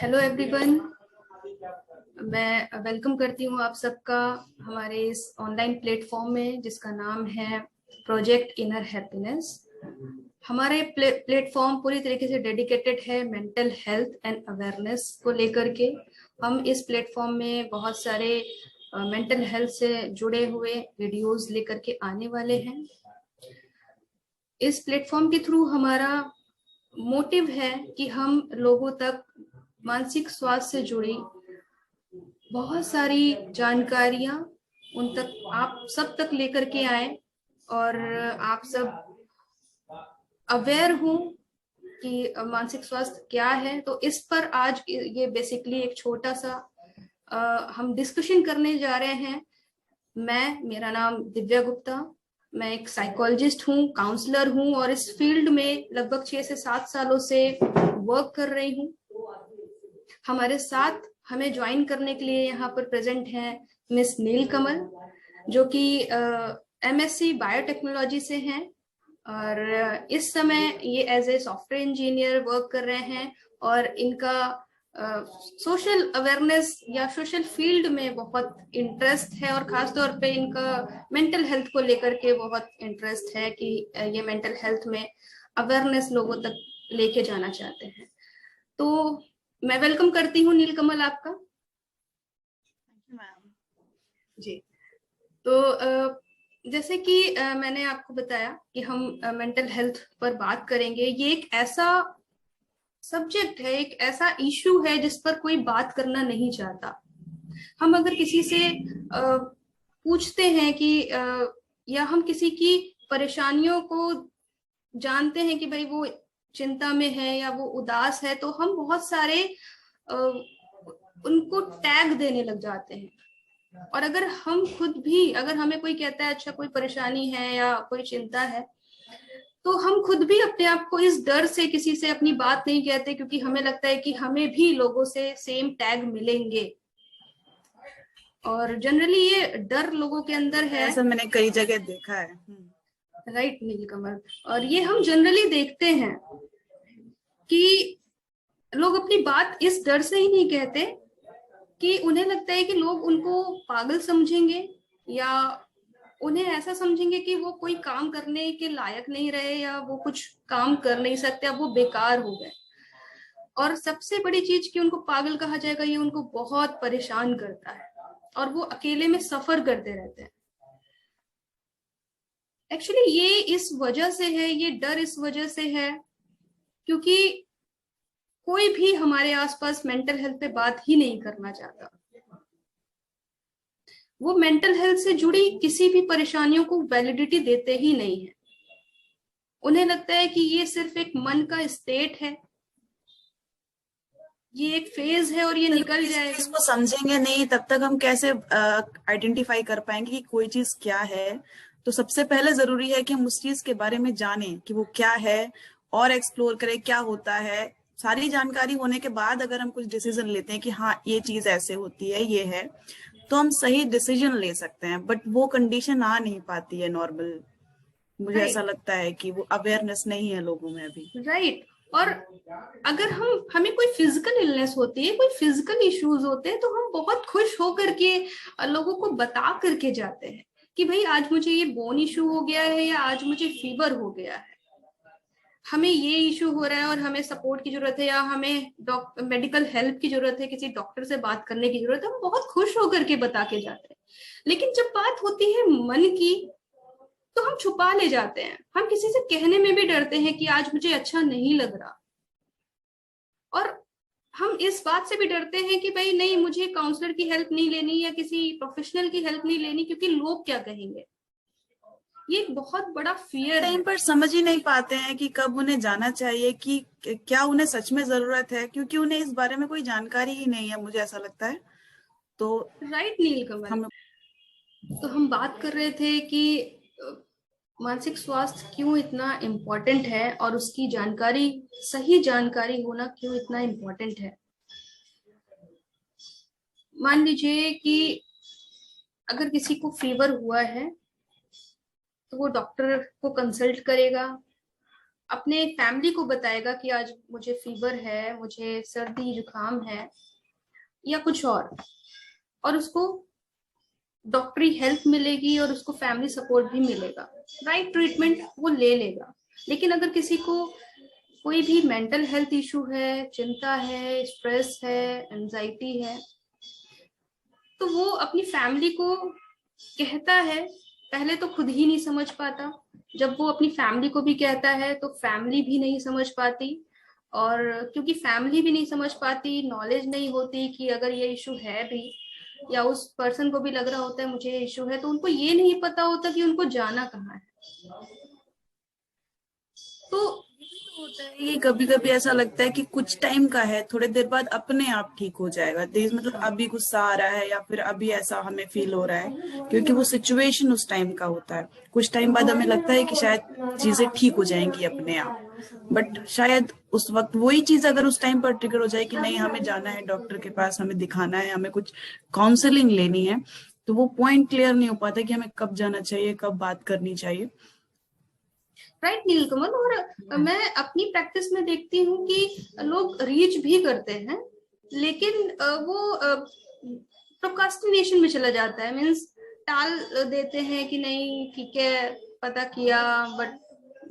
Hello everyone. मैं welcome करती हूँ आप सबका हमारे इस ऑनलाइन प्लेटफॉर्म में जिसका नाम है प्रोजेक्ट इनर हैप्पीनेस। हमारे प्लेटफॉर्म पूरी तरीके से डेडिकेटेड है मेंटल हेल्थ एंड अवेयरनेस को लेकर के। हम इस प्लेटफॉर्म में बहुत सारे मेंटल हेल्थ से जुड़े हुए वीडियोस लेकर के आने वाले हैं। इस प्लेटफॉर्म के थ्रू हमारा मोटिव है कि हम लोगों तक मानसिक स्वास्थ्य से जुड़ी बहुत सारी जानकारियां उन तक आप सब तक लेकर के आए और आप सब अवेयर हो कि मानसिक स्वास्थ्य क्या है। तो इस पर आज ये बेसिकली एक छोटा सा हम डिस्कशन करने जा रहे हैं। मेरा नाम दिव्या गुप्ता, मैं एक साइकोलॉजिस्ट हूँ, काउंसलर हूँ और इस फील्ड में लगभग 6 से 7 सालों से वर्क कर रही हूँ। हमारे साथ हमें ज्वाइन करने के लिए यहाँ पर प्रेजेंट हैं मिस नीलकमल, जो कि एमएससी बायोटेक्नोलॉजी से हैं और इस समय ये as a software engineer work कर रहे हैं और इनका सोशल अवेयरनेस या सोशल फील्ड में बहुत इंटरेस्ट है और खासतौर पे इनका मेंटल हेल्थ को लेकर के बहुत इंटरेस्ट है कि ये मेंटल हेल्थ में अवेयरनेस लोगों तक लेके जाना चाहते हैं। तो मैं वेलकम करती हूँ नीलकमल आपका। जी, तो जैसे कि मैंने आपको बताया कि हम मेंटल हेल्थ पर बात करेंगे। ये एक ऐसा सब्जेक्ट है, एक ऐसा इशू है जिस पर कोई बात करना नहीं चाहता। हम अगर किसी से पूछते हैं कि या हम किसी की परेशानियों को जानते हैं कि भाई वो चिंता में है या वो उदास है, तो हम बहुत सारे उनको टैग देने लग जाते हैं। और अगर हम खुद भी, अगर हमें कोई कहता है अच्छा कोई परेशानी है या कोई चिंता है, तो हम खुद भी अपने आप को इस डर से किसी से अपनी बात नहीं कहते, क्योंकि हमें लगता है कि हमें भी लोगों से सेम टैग मिलेंगे। और जनरली ये डर लोगों के अंदर है, ऐसा मैंने कई जगह देखा है। राइट नीलकमल। और ये हम जनरली देखते हैं कि लोग अपनी बात इस डर से ही नहीं कहते कि उन्हें लगता है कि लोग उनको पागल समझेंगे या उन्हें ऐसा समझेंगे कि वो कोई काम करने के लायक नहीं रहे या वो कुछ काम कर नहीं सकते, अब वो बेकार हो गए। और सबसे बड़ी चीज कि उनको पागल कहा जाएगा, ये उनको बहुत परेशान करता है और वो अकेले में सफर करते रहते हैं। एक्चुअली ये इस वजह से है, ये डर इस वजह से है क्योंकि कोई भी हमारे आसपास मेंटल हेल्थ पे बात ही नहीं करना चाहता। वो मेंटल हेल्थ से जुड़ी किसी भी परेशानियों को वैलिडिटी देते ही नहीं है। उन्हें लगता है कि ये सिर्फ एक मन का स्टेट है, ये एक फेज है और ये निकल जाएगा। इसको समझेंगे नहीं तब तक हम कैसे आइडेंटिफाई कर पाएंगे कि कोई चीज क्या है। तो सबसे पहले जरूरी है कि हम उस चीज के बारे में जानें कि वो क्या है और एक्सप्लोर करें क्या होता है। सारी जानकारी होने के बाद अगर हम कुछ डिसीजन लेते हैं कि हाँ ये चीज ऐसे होती है, ये है, तो हम सही डिसीजन ले सकते हैं। बट वो कंडीशन आ नहीं पाती है नॉर्मल। मुझे ऐसा लगता है कि वो अवेयरनेस नहीं है लोगों में अभी। राइट। और अगर हमें कोई फिजिकल इलनेस होती है, कोई फिजिकल इश्यूज होते हैं, तो हम बहुत खुश होकर के लोगों को बता करके जाते हैं कि भाई आज मुझे ये बोन इशू हो गया है या आज मुझे फीवर हो गया है, हमें ये इशू हो रहा है और हमें सपोर्ट की जरूरत है या हमें मेडिकल हेल्प की जरूरत है, किसी डॉक्टर से बात करने की जरूरत है। हम बहुत खुश होकर के बता के जाते हैं। लेकिन जब बात होती है मन की, तो हम छुपा ले जाते हैं। हम किसी से कहने में भी डरते हैं कि आज मुझे अच्छा नहीं लग रहा। और हम इस बात से भी डरते हैं कि भाई नहीं, मुझे काउंसलर की हेल्प नहीं लेनी या किसी प्रोफेशनल की हेल्प नहीं लेनी, क्योंकि लोग क्या कहेंगे। ये एक बहुत बड़ा फियर है। टाइम पर समझ ही नहीं पाते हैं कि कब उन्हें जाना चाहिए, कि क्या उन्हें सच में जरूरत है, क्योंकि उन्हें इस बारे में कोई जानकारी ही नहीं है, मुझे ऐसा लगता है। तो राइट नीलकमल। तो हम बात कर रहे थे कि मानसिक स्वास्थ्य क्यों इतना इम्पोर्टेंट है और उसकी जानकारी, सही जानकारी होना क्यों इतना इम्पोर्टेंट है। मान लीजिए कि अगर किसी को फीवर हुआ है तो वो डॉक्टर को कंसल्ट करेगा, अपने फैमिली को बताएगा कि आज मुझे फीवर है, मुझे सर्दी जुकाम है या कुछ और उसको डॉक्टरी हेल्प मिलेगी और उसको फैमिली सपोर्ट भी मिलेगा, राइट ट्रीटमेंट वो ले लेगा। लेकिन अगर किसी को कोई भी मेंटल हेल्थ इशू है, चिंता है, स्ट्रेस है, एंजाइटी है, तो वो अपनी फैमिली को कहता है, पहले तो खुद ही नहीं समझ पाता, जब वो अपनी फैमिली को भी कहता है तो फैमिली भी नहीं समझ पाती, और क्योंकि फैमिली भी नहीं समझ पाती, नॉलेज नहीं होती कि अगर ये इशू है भी, या उस पर्सन को भी लग रहा होता है मुझे इशू है, तो उनको ये नहीं पता होता कि उनको जाना कहाँ है। तो होता है ये, कभी कभी ऐसा लगता है कि कुछ टाइम का है, थोड़ी देर बाद अपने आप ठीक हो जाएगा। मतलब अभी गुस्सा आ रहा है या फिर अभी ऐसा हमें फील हो रहा है, क्योंकि वो सिचुएशन उस टाइम का होता है। कुछ टाइम बाद हमें लगता है कि शायद चीजें ठीक हो जाएंगी अपने आप, बट शायद उस वक्त वही चीज अगर उस टाइम पर ट्रिगर हो जाए कि नहीं हमें जाना है डॉक्टर के पास, हमें दिखाना है, हमें कुछ काउंसलिंग लेनी है, तो वो पॉइंट क्लियर नहीं हो पाता कि हमें कब जाना चाहिए, कब बात करनी चाहिए। राइट नीलकमल, और मैं अपनी प्रैक्टिस में देखती हूँ कि लोग रीच भी करते हैं, लेकिन वो प्रोक्रास्टिनेशन में चला जाता है, मीन्स टाल देते हैं कि नहीं ठीक है पता किया बट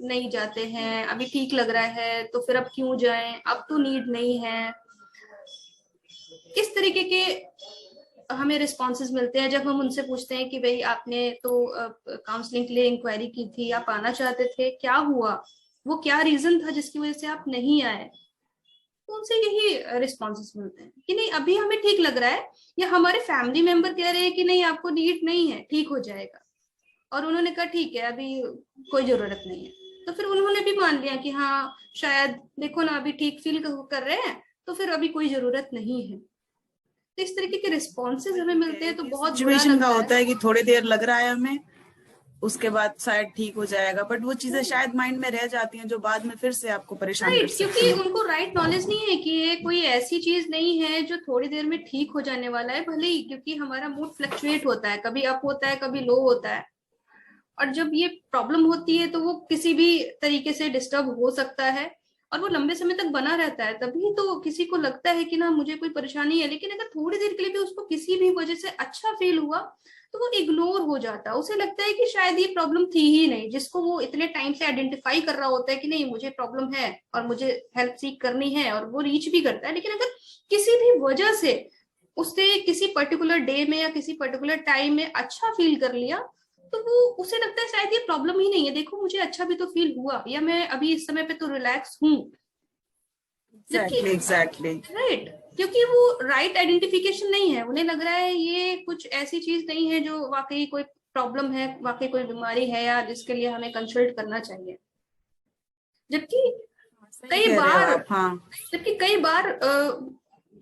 नहीं जाते हैं, अभी ठीक लग रहा है तो फिर अब क्यों जाएं, अब तो नीड नहीं है। इस तरीके के हमें रिस्पॉन्सेज मिलते हैं जब हम उनसे पूछते हैं कि भाई आपने तो काउंसलिंग के लिए इंक्वायरी की थी, आप आना चाहते थे, क्या हुआ, वो क्या रीजन था जिसकी वजह से आप नहीं आए। तो उनसे यही रिस्पॉन्सेज मिलते हैं कि नहीं अभी हमें ठीक लग रहा है, या हमारे फैमिली मेंबर कह रहे हैं कि नहीं आपको नीड नहीं है, ठीक हो जाएगा, और उन्होंने कहा ठीक है अभी कोई जरूरत नहीं है, तो फिर उन्होंने भी मान लिया कि हाँ शायद देखो ना अभी ठीक फील कर रहे हैं तो फिर अभी कोई जरूरत नहीं है। तो इस तरीके के रिस्पॉन्सेज हमें मिलते हैं तो बहुत बुरा सिचुएशन का लगता होता है। है कि थोड़ी देर लग रहा है हमें, उसके बाद शायद ठीक हो जाएगा, बट वो चीजें शायद माइंड में रह जाती हैं जो बाद में फिर से आपको परेशान कर राइट, सकती क्योंकि हैं। उनको राइट नॉलेज नहीं है कि ये कोई ऐसी चीज नहीं है जो थोड़ी देर में ठीक हो जाने वाला है, भले ही, क्योंकि हमारा मूड फ्लक्चुएट होता है, कभी अप होता है कभी लो होता है, और जब ये प्रॉब्लम होती है तो वो किसी भी तरीके से डिस्टर्ब हो सकता है और वो लंबे समय तक बना रहता है, तभी तो किसी को लगता है कि ना मुझे कोई परेशानी है, लेकिन अगर थोड़ी देर के लिए भी उसको किसी भी वजह से अच्छा फील हुआ तो वो इग्नोर हो जाता है, उसे लगता है कि शायद ये प्रॉब्लम थी ही नहीं, जिसको वो इतने टाइम से आइडेंटिफाई कर रहा होता है कि नहीं मुझे प्रॉब्लम है और मुझे हेल्प सीख करनी है, और वो रीच भी करता है। लेकिन अगर किसी भी वजह से उसने किसी पर्टिकुलर डे में या किसी पर्टिकुलर टाइम में अच्छा फील कर लिया, तो वो उसे लगता है शायद ये प्रॉब्लम ही नहीं है, देखो मुझे अच्छा भी तो फील हुआ, या मैं अभी इस समय पे तो रिलैक्स हूँ। जबकि एग्जैक्टली। राइट, क्योंकि वो राइट आइडेंटिफिकेशन नहीं है, उन्हें लग रहा है ये कुछ ऐसी चीज नहीं है जो वाकई कोई प्रॉब्लम है, वाकई कोई बीमारी है या जिसके लिए हमें कंसल्ट करना चाहिए। जबकि सही कई कह रहे हो बार आप। हाँ, जबकि कई बार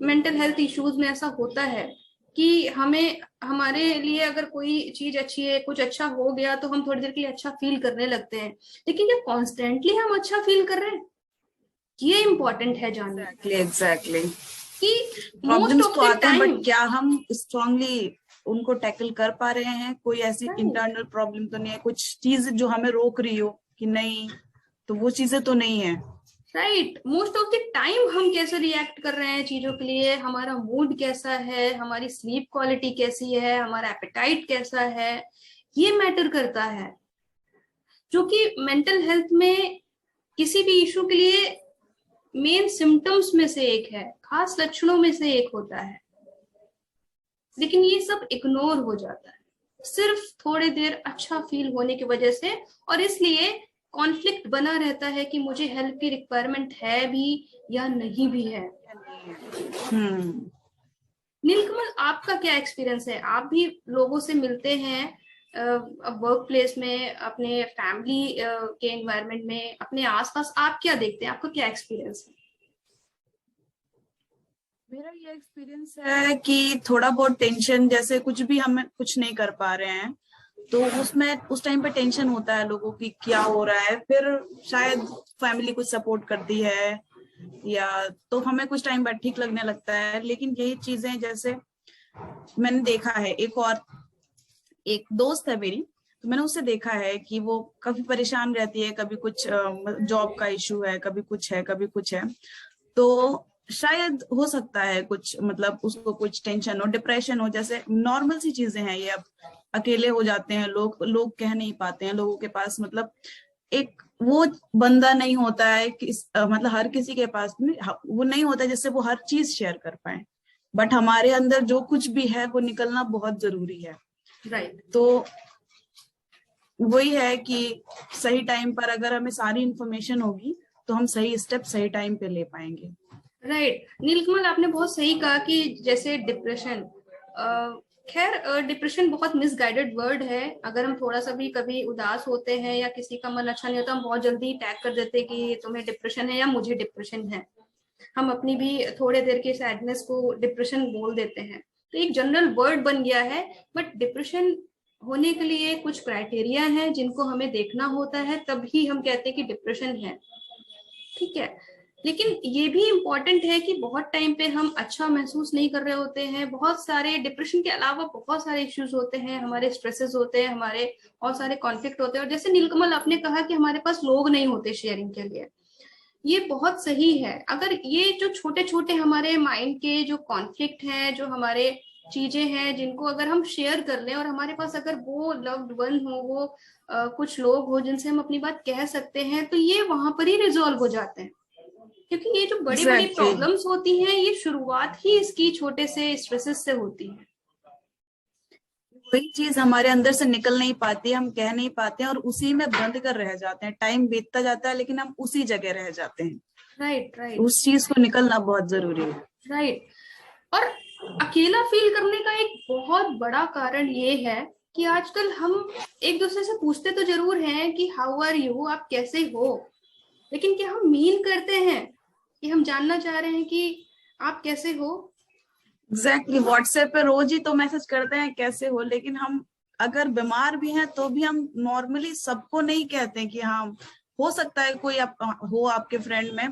मेंटल हेल्थ इश्यूज में ऐसा होता है कि हमें हमारे लिए अगर कोई चीज अच्छी है, कुछ अच्छा हो गया तो हम थोड़ी देर के लिए अच्छा फील करने लगते हैं, लेकिन क्या कॉन्स्टेंटली हम अच्छा फील कर रहे हैं, ये इंपॉर्टेंट है जानना एग्जैक्टली। कि मोस्ट प्रॉब्लम्स ऑफ तो द आते हैं, बट टाइम। क्या हम स्ट्रांगली उनको टैकल कर पा रहे हैं? कोई ऐसी इंटरनल प्रॉब्लम तो नहीं है, कुछ चीज जो हमें रोक रही हो कि नहीं, तो वो चीजें तो नहीं है। Right, most of the time हम कैसे रिएक्ट कर रहे हैं चीजों के लिए, हमारा मूड कैसा है, हमारी स्लीप क्वालिटी कैसी है, हमारा एपेटाइट कैसा है, ये मैटर करता है, जो कि मेंटल हेल्थ में किसी भी इशू के लिए मेन सिम्टम्स में से एक है, खास लक्षणों में से एक होता है। लेकिन ये सब इग्नोर हो जाता है सिर्फ थोड़ी देर अच्छा फील होने की वजह से, और इसलिए कॉन्फ्लिक्ट बना रहता है कि मुझे हेल्प की रिक्वायरमेंट है भी या नहीं भी है। हम्म। नीलकमल, आपका क्या एक्सपीरियंस है, आप भी लोगों से मिलते हैं वर्क प्लेस में, अपने फैमिली के एनवायरनमेंट में, अपने आसपास, आप क्या देखते हैं, आपका क्या एक्सपीरियंस है? मेरा ये एक्सपीरियंस है कि थोड़ा बहुत टेंशन, जैसे कुछ भी हम कुछ नहीं कर पा रहे हैं तो उसमें उस टाइम पे टेंशन होता है लोगों की क्या हो रहा है, फिर शायद फैमिली कुछ सपोर्ट करती है या तो हमें कुछ टाइम बाद ठीक लगने लगता है। लेकिन यही चीजें, जैसे मैंने देखा है, एक दोस्त है मेरी, तो तो मैंने उससे देखा है कि वो काफी परेशान रहती है, कभी कुछ जॉब का इशू है, कभी कुछ है, कभी कुछ है। तो शायद हो सकता है कुछ, मतलब उसको कुछ टेंशन हो, डिप्रेशन हो, जैसे नॉर्मल सी चीजें हैं ये। अब अकेले हो जाते हैं लोग, लोग कह नहीं पाते हैं, लोगों के पास मतलब एक वो बंदा नहीं होता है कि मतलब हर किसी के पास वो नहीं होता है जिससे वो हर चीज शेयर कर पाए। बट हमारे अंदर जो कुछ भी है वो निकलना बहुत जरूरी है। राइट। तो वही है कि सही टाइम पर अगर हमें सारी इंफॉर्मेशन होगी तो हम सही स्टेप सही टाइम पे ले पाएंगे। राइट। नीलकमल, आपने बहुत सही कहा कि जैसे डिप्रेशन, खैर डिप्रेशन बहुत मिसगाइडेड वर्ड है। अगर हम थोड़ा सा भी कभी उदास होते हैं या किसी का मन अच्छा नहीं होता, हम बहुत जल्दी टैग कर देते हैं कि तुम्हें डिप्रेशन है या मुझे डिप्रेशन है। हम अपनी भी थोड़े देर के सैडनेस को डिप्रेशन बोल देते हैं, तो एक जनरल वर्ड बन गया है। बट डिप्रेशन होने के लिए कुछ क्राइटेरिया है जिनको हमें देखना होता है, तभी हम कहते हैं कि डिप्रेशन है। ठीक है, लेकिन ये भी इम्पोर्टेंट है कि बहुत टाइम पे हम अच्छा महसूस नहीं कर रहे होते हैं। बहुत सारे डिप्रेशन के अलावा बहुत सारे इश्यूज होते हैं, हमारे स्ट्रेसेस होते हैं, हमारे बहुत सारे कॉन्फ्लिक्ट होते हैं। और जैसे नीलकमल आपने कहा कि हमारे पास लोग नहीं होते शेयरिंग के लिए, ये बहुत सही है। अगर ये जो छोटे छोटे हमारे माइंड के जो कॉन्फ्लिक्ट हैं, जो हमारे चीजें हैं, जिनको अगर हम शेयर कर लें और हमारे पास अगर वो लव्ड वन हो, वो कुछ लोग हो जिनसे हम अपनी बात कह सकते हैं, तो ये वहां पर ही रिजॉल्व हो जाते हैं। क्योंकि ये जो बड़ी बड़ी एग्जैक्टली प्रॉब्लम्स होती हैं, ये शुरुआत ही इसकी छोटे से स्ट्रेसेस से होती है। वही चीज हमारे अंदर से निकल नहीं पाती, हम कह नहीं पाते हैं और उसी में बंद कर रह जाते हैं। टाइम बीतता जाता है लेकिन हम उसी जगह रह जाते हैं। राइट। तो राइट। उस चीज को निकलना बहुत जरूरी है। राइट। और अकेला फील करने का एक बहुत बड़ा कारण ये है कि आजकल हम एक दूसरे से पूछते तो जरूर हैं कि हाउ आर यू, आप कैसे हो, लेकिन क्या हम मीन करते हैं कि हम जानना चाह रहे हैं कि आप कैसे हो? एग्जैक्टली व्हाट्सएप पे रोज ही तो मैसेज करते हैं कैसे हो, लेकिन हम अगर बीमार भी हैं तो भी हम नॉर्मली सबको नहीं कहते हैं कि हाँ। हो सकता है कोई हो आपके फ्रेंड में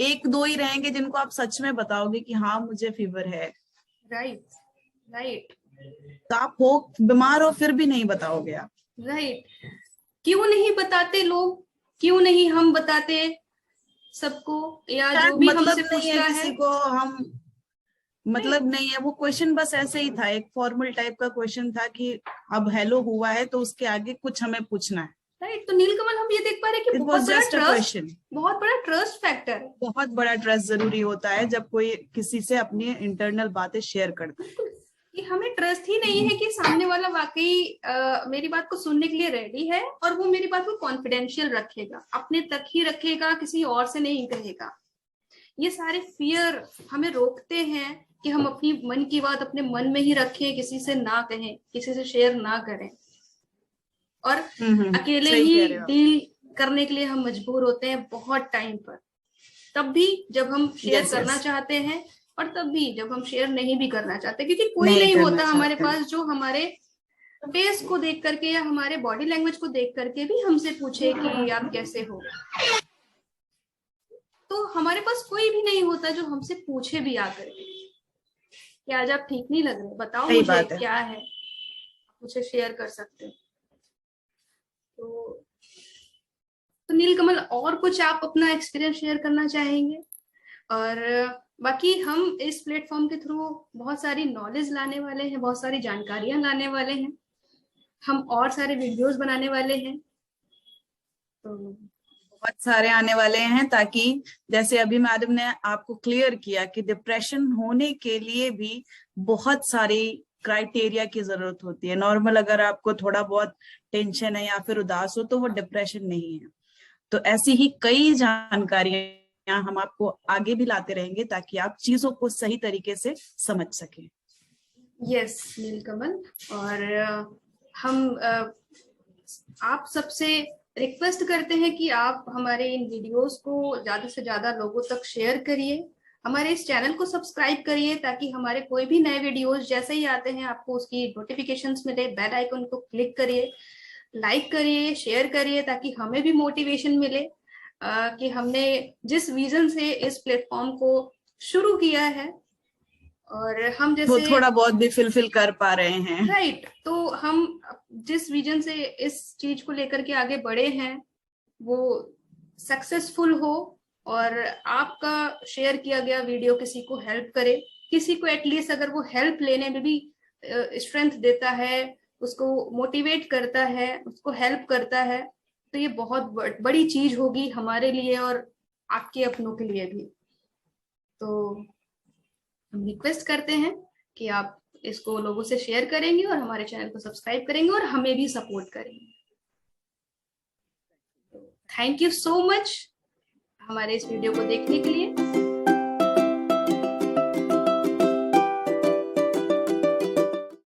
एक दो ही रहेंगे जिनको आप सच में बताओगे कि हाँ मुझे फीवर है। राइट। राइट। तो आप हो बीमार हो फिर भी नहीं बताओगे आप। राइट। क्यों नहीं बताते लोग? क्यों नहीं हम बताते सबको, या शायद जो भी मतलब हमसे नहीं है पूछता है? किसी को, हम नहीं। मतलब नहीं है। वो क्वेश्चन बस ऐसे ही था, एक फॉर्मल टाइप का क्वेश्चन था कि अब हेलो हुआ है तो उसके आगे कुछ हमें पूछना है। राइट। तो नीलकमल, हम ये देख पा रहे हैं कि it was just a question. बहुत बड़ा ट्रस्ट फैक्टर है। बहुत बड़ा ट्रस्ट जरूरी होता है जब कोई किसी से अपनी इंटरनल बातें शेयर करता है। कि हमें ट्रस्ट ही नहीं है कि सामने वाला वाकई मेरी बात को सुनने के लिए रेडी है, और वो मेरी बात को कॉन्फिडेंशियल रखेगा, अपने तक ही रखेगा, किसी और से नहीं कहेगा। ये सारे फियर हमें रोकते हैं कि हम अपनी मन की बात अपने मन में ही रखें, किसी से ना कहें, किसी से शेयर ना करें, और अकेले सही ही कह रहे हो आप। डील करने के लिए हम मजबूर होते हैं बहुत टाइम पर। तब भी जब हम शेयर यस करना यस। चाहते हैं, और तब भी जब हम शेयर नहीं भी करना चाहते, क्योंकि कोई नहीं नहीं करना होता हमारे चाहते हैं। पास जो हमारे फेस को देख करके या हमारे बॉडी लैंग्वेज को देख करके भी हमसे पूछे कि आप कैसे हो। तो हमारे पास कोई भी नहीं होता जो हमसे पूछे भी आकर के कि आज आप ठीक नहीं लग रहे, बताओ सही मुझे बात है। क्या है, मुझे शेयर कर सकते हो। तो तो नीलकमल, और कुछ आप अपना एक्सपीरियंस शेयर करना चाहेंगे? और बाकी हम इस प्लेटफॉर्म के थ्रू बहुत सारी नॉलेज लाने वाले हैं, बहुत सारी जानकारियां लाने वाले हैं, हम और सारे वीडियोस बनाने वाले हैं। तो बहुत सारे आने वाले हैं, ताकि जैसे अभी मैडम ने आपको क्लियर किया कि डिप्रेशन होने के लिए भी बहुत सारी क्राइटेरिया की जरूरत होती है। नॉर्मल अगर आपको थोड़ा बहुत टेंशन है या फिर उदास हो तो वो डिप्रेशन नहीं है। तो ऐसी ही कई जानकारियां हम आपको आगे भी लाते रहेंगे ताकि आप चीजों को सही तरीके से समझ सकें। यस नीलकमल, और हम आप सबसे रिक्वेस्ट करते हैं कि आप हमारे इन वीडियोस को ज्यादा से ज्यादा लोगों तक शेयर करिए, हमारे इस चैनल को सब्सक्राइब करिए, ताकि हमारे कोई भी नए वीडियोस जैसे ही आते हैं आपको उसकी नोटिफिकेशंस मिले। बेल आइकन को क्लिक करिए, लाइक करिए, शेयर करिए, ताकि हमें भी मोटिवेशन मिले कि हमने जिस विजन से इस प्लेटफॉर्म को शुरू किया है, और हम वो जैसे थोड़ा बहुत भी फिलफिल कर पा रहे हैं। राइट, तो हम जिस विजन से इस चीज को लेकर के आगे बढ़े हैं वो सक्सेसफुल हो, और आपका शेयर किया गया वीडियो किसी को हेल्प करे, किसी को एटलीस्ट अगर वो हेल्प लेने में भी स्ट्रेंथ देता है, उसको मोटिवेट करता है, उसको हेल्प करता है, तो ये बहुत बड़ी चीज होगी हमारे लिए और आपके अपनों के लिए भी। तो हम रिक्वेस्ट करते हैं कि आप इसको लोगों से शेयर करेंगे और हमारे चैनल को सब्सक्राइब करेंगे और हमें भी सपोर्ट करेंगे। थैंक यू सो मच हमारे इस वीडियो को देखने के लिए।